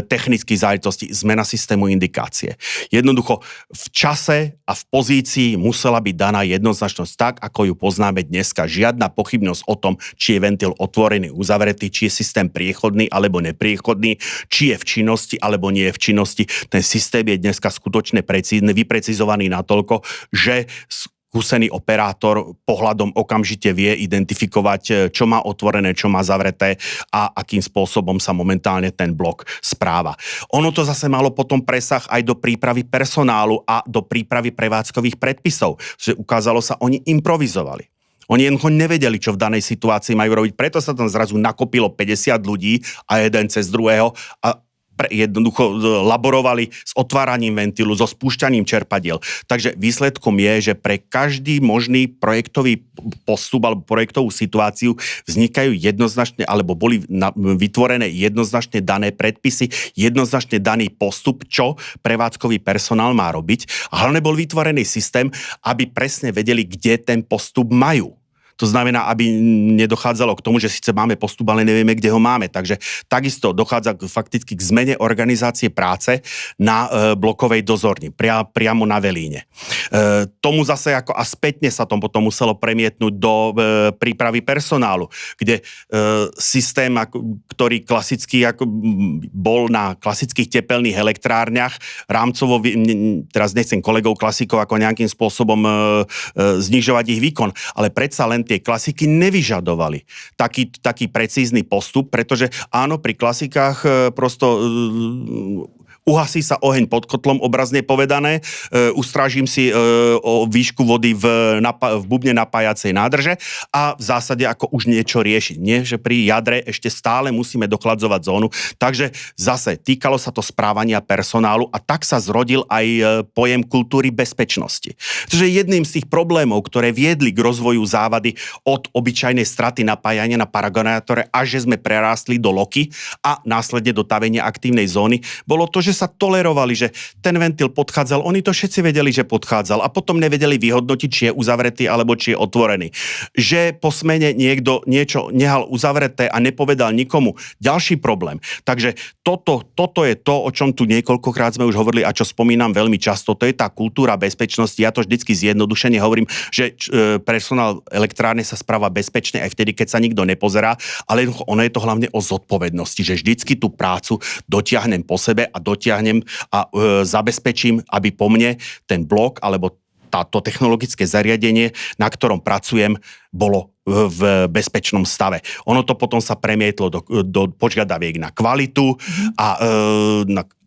technických záležitostí, zmena systému indikácie. Jednoducho v čase a v pozícii musela byť daná jednoznačnosť tak, ako ju poznáme dneska. Žiadna pochybnosť o tom, či je ventil otvorený, uzavretý, či je systém priechodný alebo nepriechodný, či je v činnosti alebo nie je v činnosti. Ten systém je dneska skutočne vyprecizovaný natoľko, že skúsený operátor pohľadom okamžite vie identifikovať, čo má otvorené, čo má zavreté a akým spôsobom sa momentálne ten blok správa. Ono to zase malo potom presah aj do prípravy personálu a do prípravy prevádzkových predpisov, že ukázalo sa, oni improvizovali. Oni jednoducho nevedeli, čo v danej situácii majú robiť, preto sa tam zrazu nakopilo 50 ľudí a jeden cez druhého a jednoducho laborovali s otváraním ventilu, so spúšťaním čerpadiel. Takže výsledkom je, že pre každý možný projektový postup alebo projektovú situáciu vznikajú jednoznačne, alebo boli vytvorené jednoznačne dané predpisy, jednoznačne daný postup, čo prevádzkový personál má robiť. A hlavne bol vytvorený systém, aby presne vedeli, kde ten postup majú. To znamená, aby nedochádzalo k tomu, že síce máme postup, ale nevieme, kde ho máme. Takže takisto dochádza fakticky k zmene organizácie práce na blokovej dozorni, priamo na velíne. Tomu zase ako a spätne sa tomu potom muselo premietnúť do prípravy personálu, kde systém, ktorý klasicky bol na klasických tepelných elektrárniach, rámcovo, teraz nechcem kolegov klasikov ako nejakým spôsobom znižovať ich výkon, ale predsa len tie klasiky nevyžadovali taký precízny postup, pretože áno, pri klasikách prosto uhasí sa oheň pod kotlom, obrazne povedané, ustrážim si o výšku vody v bubne napájacej nádrže a v zásade ako už niečo riešiť. Nie, že pri jadre ešte stále musíme dochladzovať zónu, takže zase týkalo sa to správania personálu a tak sa zrodil aj pojem kultúry bezpečnosti. Takže jedným z tých problémov, ktoré viedli k rozvoju závady od obyčajnej straty napájania na paragonátore, až že sme prerástli do loky a následne do tavenia aktívnej zóny, bolo to, že sa tolerovali, že ten ventil podchádzal, oni to všetci vedeli, že podchádzal a potom nevedeli vyhodnotiť, či je uzavretý alebo či je otvorený. Že po smene niekto niečo nehal uzavreté a nepovedal nikomu. Ďalší problém. Takže toto je to, o čom tu niekoľkokrát sme už hovorili a čo spomínam veľmi často, to je tá kultúra bezpečnosti. Ja to vždycky zjednodušene hovorím, že personál elektrárne sa správa bezpečne aj vtedy, keď sa nikto nepozerá, ale ono je to hlavne o zodpovednosti, že vždycky tú prácu dotiahnem po sebe a dotiahnem a zabezpečím, aby po mne ten blok alebo táto technologické zariadenie, na ktorom pracujem, bolo v bezpečnom stave. Ono to potom sa premietlo do požiadaviek na kvalitu a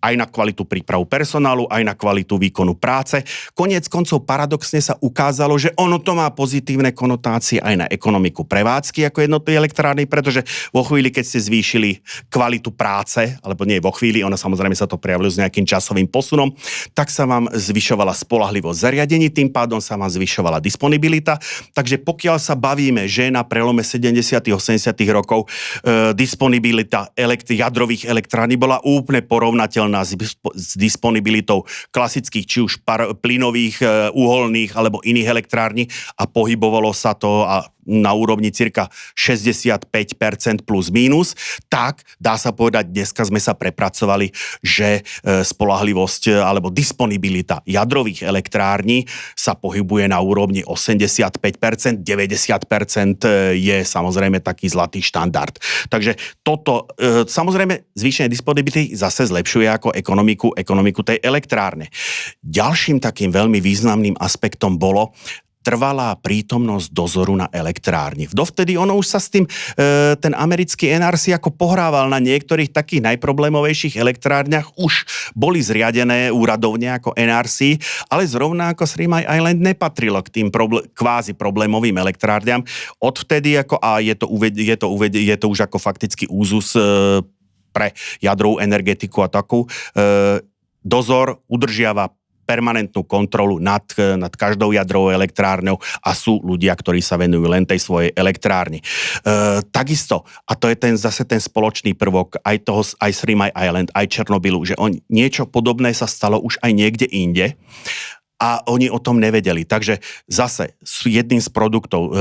aj na kvalitu prípravu personálu, aj na kvalitu výkonu práce. Koniec koncov paradoxne sa ukázalo, že ono to má pozitívne konotácie aj na ekonomiku prevádzky ako jednotnej elektrárny, pretože vo chvíli, keď ste zvýšili kvalitu práce, alebo nie vo chvíli, ono samozrejme sa to prejavilo s nejakým časovým posunom, tak sa vám zvyšovala spoľahlivosť zariadení, tým pádom sa vám zvyšovala disponibilita. Takže pokiaľ sa bavíme, že na prelome 70. 80. rokov disponibilita jadrových elektrární bola úplne porovnateľná s disponibilitou klasických, či už plynových, uholných alebo iných elektrární a pohybovalo sa to na úrovni cirka 65% plus mínus, tak dá sa povedať, dneska sme sa prepracovali, že spoľahlivosť alebo disponibilita jadrových elektrární sa pohybuje na úrovni 85%, 90% je samozrejme taký zlatý štandard. Takže toto, samozrejme, zvýšenie disponibility zase zlepšuje ako ekonomiku tej elektrárne. Ďalším takým veľmi významným aspektom bolo trvalá prítomnosť dozoru na elektrárni. Dovtedy ono už sa s tým, ten americký NRC ako pohrával na niektorých takých najproblémovejších elektrárniach, už boli zriadené úradovne ako NRC, ale zrovna ako Three Mile Island nepatrilo k tým kvázi problémovým elektrárniam. Odvtedy ako, a je to už ako fakticky úzus pre jadrovú energetiku a takú, dozor udržiava permanentnú kontrolu nad každou jadrovou elektrárňou a sú ľudia, ktorí sa venujú len tej svojej elektrárni. Takisto, a to je zase ten spoločný prvok aj Three Mile Island, aj Černobylu, že niečo podobné sa stalo už aj niekde inde a oni o tom nevedeli. Takže zase jedným z produktov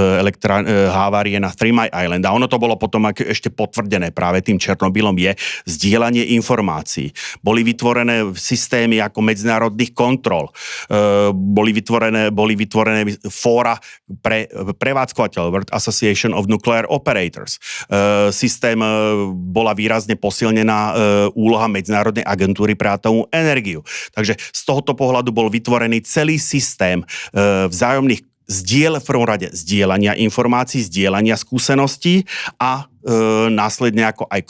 havárie na Three Mile Island, a ono to bolo potom ešte potvrdené práve tým Černobylom, je zdieľanie informácií. Boli vytvorené systémy ako medzinárodných kontrol. Boli vytvorené fóra pre prevádzkovateľov, World Association of Nuclear Operators. Systém bola výrazne posilnená úloha Medzinárodnej agentúry pre atomovú energiu. Takže z tohoto pohľadu bol vytvorený celý systém vzájomných v prvom rade zdieľania informácií, zdieľania skúseností a následne ako aj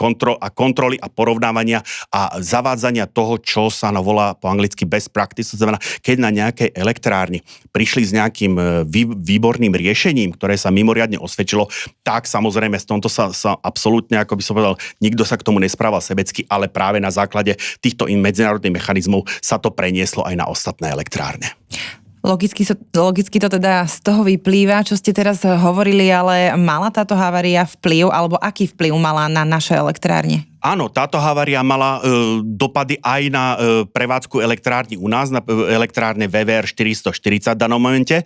kontroly a porovnávania a zavádzania toho, čo sa volá po anglicky best practice, to znamená, keď na nejakej elektrárni prišli s nejakým výborným riešením, ktoré sa mimoriadne osvedčilo, tak samozrejme z tomto sa absolútne, ako by som povedal, nikto sa k tomu nesprával sebecky, ale práve na základe týchto medzinárodných mechanizmov sa to prenieslo aj na ostatné elektrárne. Logicky to teda z toho vyplýva, čo ste teraz hovorili, ale mala táto havária vplyv, alebo aký vplyv mala na naše elektrárne? Áno, táto havária mala dopady aj na prevádzku elektrárny u nás, na elektrárne VVR 440 v danom momente.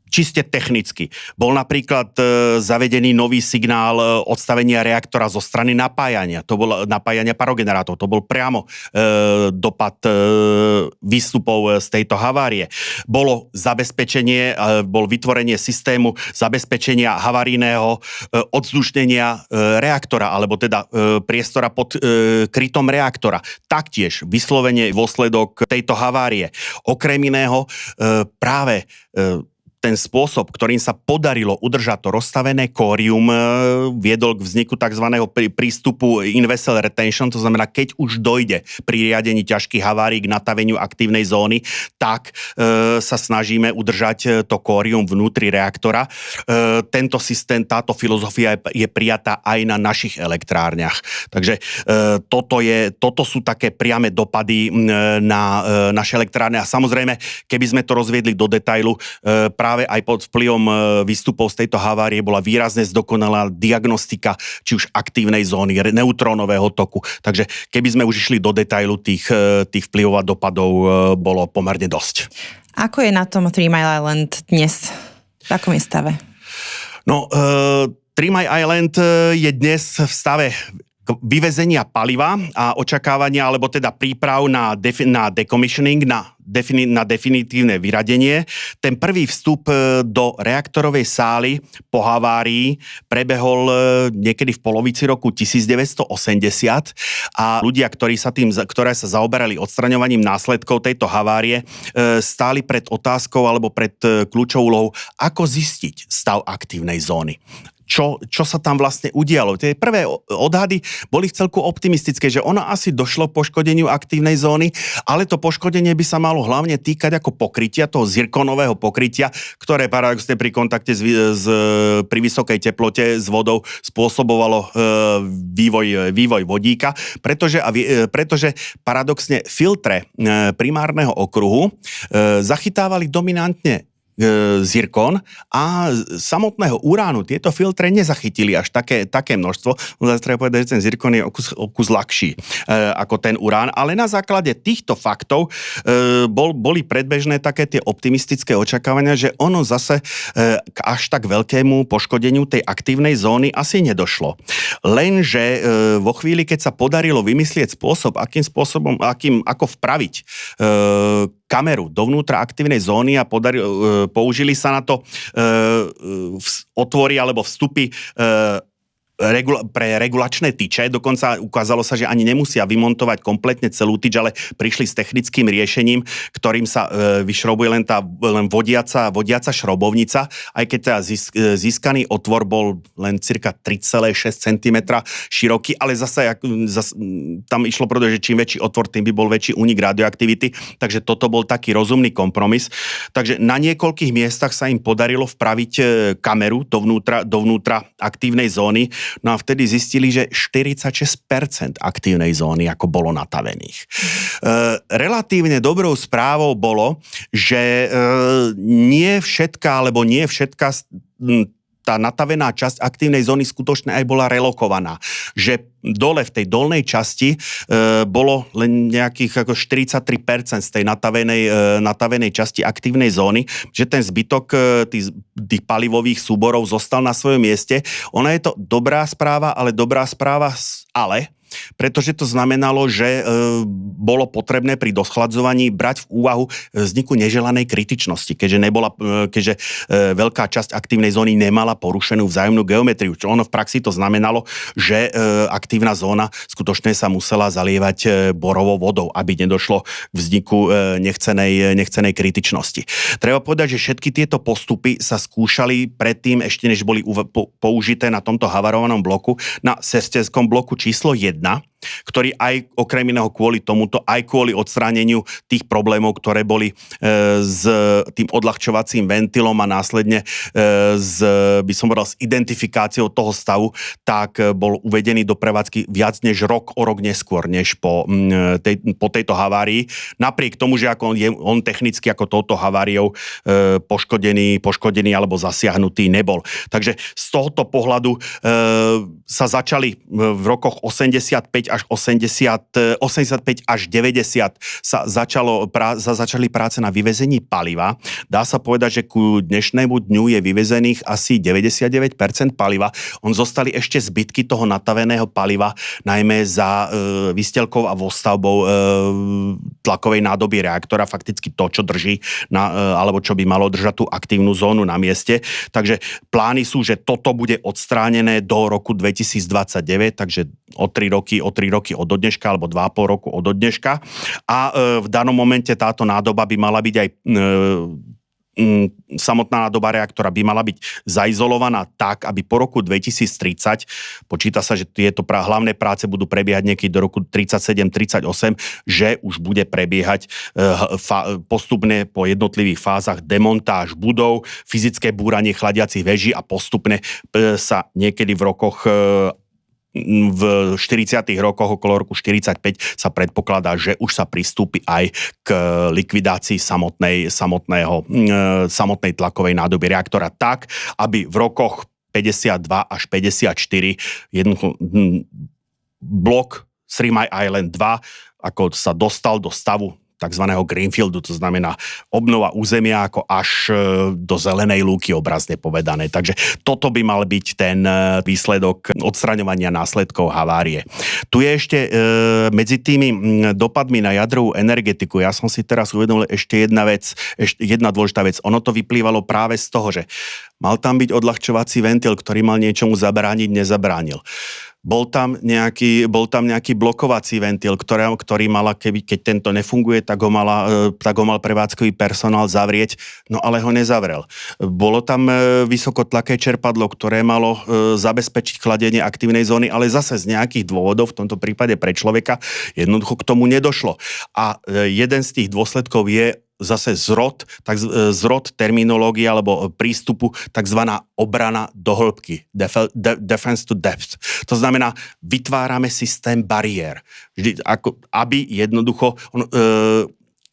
Čiste technicky. Bol napríklad zavedený nový signál odstavenia reaktora zo strany napájania. To bol napájania parogenerátov. To bol priamo dopad výstupov z tejto havárie. Bolo zabezpečenie, bol vytvorenie systému zabezpečenia havarijného odzdušnenia reaktora, alebo teda priestora pod krytom reaktora. Taktiež vyslovene dôsledok tejto havárie. Okrem iného práve ten spôsob, ktorým sa podarilo udržať to rozstavené kórium, viedol k vzniku tzv. Prístupu in-vessel retention, to znamená, keď už dojde pri riadení ťažkých havárií k nataveniu aktívnej zóny, tak sa snažíme udržať to kórium vnútri reaktora. Tento systém, táto filozofia je prijatá aj na našich elektrárniach. Takže toto sú také priame dopady na naše elektrárne. A samozrejme, keby sme to rozviedli do detailu, práve aj pod vplyvom výstupov z tejto havárie bola výrazne zdokonalá diagnostika či už aktívnej zóny, neutrónového toku. Takže keby sme už išli do detailu, tých vplyvov a dopadov bolo pomerne dosť. Ako je na tom 3 Mile Island dnes? V akom je stave? No, 3 Mile Island je dnes v stave vyvezenia paliva a očakávania, alebo teda príprav na decommissioning, na definitívne vyradenie. Ten prvý vstup do reaktorovej sály po havárii prebehol niekedy v polovici roku 1980 a ľudia, ktoré sa zaoberali odstraňovaním následkov tejto havárie, stáli pred otázkou alebo pred kľúčovou úlohou, ako zistiť stav aktívnej zóny. Čo sa tam vlastne udialo. Tie prvé odhady boli vcelku optimistické, že ono asi došlo k poškodeniu aktívnej zóny, ale to poškodenie by sa malo hlavne týkať ako pokrytia, toho zirkonového pokrytia, ktoré paradoxne pri kontakte pri vysokej teplote s vodou spôsobovalo vývoj vodíka, pretože paradoxne filtre primárneho okruhu zachytávali dominantne zirkon a samotného uránu tieto filtre nezachytili až také množstvo. Zase treba povedať, že ten zirkon je o kus ľahší ako ten urán, ale na základe týchto faktov boli predbežné také tie optimistické očakávania, že ono zase k až tak veľkému poškodeniu tej aktívnej zóny asi nedošlo. Lenže vo chvíli, keď sa podarilo vymyslieť spôsob, ako vpraviť kameru dovnútra aktívnej zóny a použili sa na to otvory alebo vstupy pre regulačné tyče. Dokonca ukázalo sa, že ani nemusia vymontovať kompletne celú tyč, ale prišli s technickým riešením, ktorým sa vyšrobuje len vodiaca šrobovnica, aj keď teda získaný otvor bol len cirka 3,6 cm široký, ale zase tam išlo, pretože čím väčší otvor, tým by bol väčší únik radioaktivity, takže toto bol taký rozumný kompromis. Takže na niekoľkých miestach sa im podarilo vpraviť kameru dovnútra aktívnej zóny. No a vtedy zistili, že 46% aktívnej zóny ako bolo natavených. Relatívne dobrou správou bolo, že nie všetká tá natavená časť aktívnej zóny skutočne aj bola relokovaná. Že dole v tej dolnej časti bolo len nejakých ako 43% z tej natavenej časti aktívnej zóny, že ten zbytok tých palivových súborov zostal na svojom mieste. Ona je to dobrá správa, ale pretože to znamenalo, že bolo potrebné pri doschladzovaní brať v úvahu vzniku neželanej kritičnosti, keďže veľká časť aktívnej zóny nemala porušenú vzájomnú geometriu. Čo ono v praxi to znamenalo, že aktívna zóna skutočne sa musela zalievať borovou vodou, aby nedošlo k vzniku nechcenej kritičnosti. Treba povedať, že všetky tieto postupy sa skúšali predtým, ešte než boli použité na tomto havarovanom bloku, na sesterskom bloku číslo 1, ktorý aj okrem iného kvôli tomuto, aj kvôli odstráneniu tých problémov, ktoré boli s tým odľahčovacím ventilom a následne by som povedal, s identifikáciou toho stavu, tak bol uvedený do prevádzky viac než o rok neskôr, než po tejto havárii. Napriek tomu, že ako on technicky ako touto haváriou poškodený alebo zasiahnutý nebol. Takže z tohoto pohľadu sa začali v rokoch 85 až 85 až 90 sa začali práce na vyvezení paliva. Dá sa povedať, že ku dnešnému dňu je vyvezených asi 99% paliva. Zostali ešte zbytky toho nataveného paliva, najmä za výstelkou a vostavbou tlakovej nádoby reaktora, fakticky to, čo drží alebo čo by malo držať tú aktívnu zónu na mieste. Takže plány sú, že toto bude odstránené do roku 2029, takže o 3 roky od dneška, alebo 2,5 roku od dneška. A v danom momente táto nádoba by mala byť aj samotná nádoba reaktora by mala byť zaizolovaná tak, aby po roku 2030, počíta sa, že tieto hlavné práce budú prebiehať niekedy do roku 37-38, že už bude prebiehať postupne po jednotlivých fázach demontáž budov, fyzické búranie chladiacich veží a postupne sa niekedy v rokoch v 40. rokoch, okolo roku 45 sa predpokladá, že už sa pristúpi aj k likvidácii samotnej tlakovej nádoby reaktora tak, aby v rokoch 52 až 54 blok Three Mile Island 2 ako sa dostal do stavu takzvaného greenfieldu, to znamená obnova územia ako až do zelenej lúky, obrazne povedané. Takže toto by mal byť ten výsledok odstraňovania následkov havárie. Tu je ešte medzi tými dopadmi na jadrovú energetiku, ja som si teraz uvedomil ešte jedna dôležitá vec. Ono to vyplývalo práve z toho, že mal tam byť odľahčovací ventil, ktorý mal niečomu zabrániť, nezabránil. Bol tam nejaký blokovací ventil, ktorý mala, keď tento nefunguje, tak ho mal prevádzkový personál zavrieť, no ale ho nezavrel. Bolo tam vysokotlaké čerpadlo, ktoré malo zabezpečiť chladenie aktívnej zóny, ale zase z nejakých dôvodov, v tomto prípade pre človeka, jednoducho k tomu nedošlo. A jeden z tých dôsledkov je zase zrod terminológie alebo prístupu, takzvaná obrana do hĺbky, defense to depth. To znamená, vytvárame systém bariér, aby jednoducho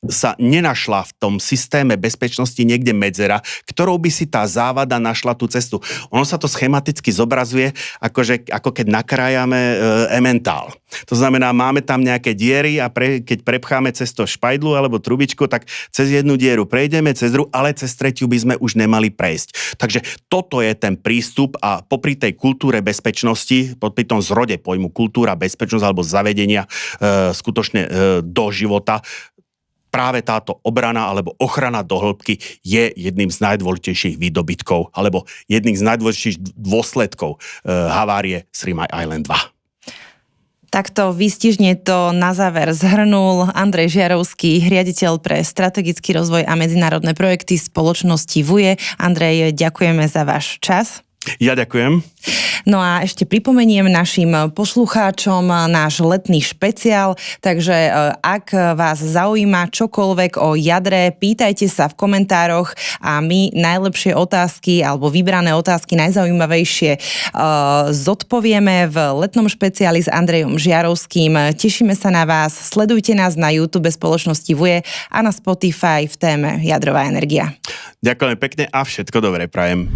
sa nenašla v tom systéme bezpečnosti niekde medzera, ktorou by si tá závada našla tú cestu. Ono sa to schematicky zobrazuje, ako keď nakrájame emmentál. To znamená, máme tam nejaké diery a keď prepcháme cez to špajdlu alebo trubičku, tak cez jednu dieru prejdeme, cez druhú, ale cez tretiu by sme už nemali prejsť. Takže toto je ten prístup a popri tej kultúre bezpečnosti, popri tom zrode pojmu kultúra, bezpečnosť alebo zavedenia skutočne do života, práve táto obrana alebo ochrana do hĺbky je jedným z najdôležitejších výdobytkov alebo jedným z najdôležitejších dôsledkov havárie Three Mile Island 2. Takto výstižne to na záver zhrnul Andrej Žiarovský, riaditeľ pre strategický rozvoj a medzinárodné projekty spoločnosti VUE. Andrej, ďakujeme za váš čas. Ja ďakujem. No a ešte pripomeniem našim poslucháčom náš letný špeciál, takže ak vás zaujíma čokoľvek o jadre, pýtajte sa v komentároch a my najlepšie otázky alebo vybrané otázky najzaujímavejšie zodpovieme v letnom špeciáli s Andrejom Žiarovským. Tešíme sa na vás, sledujte nás na YouTube spoločnosti VUE a na Spotify v téme Jadrová energia. Ďakujem pekne a všetko dobré prajem.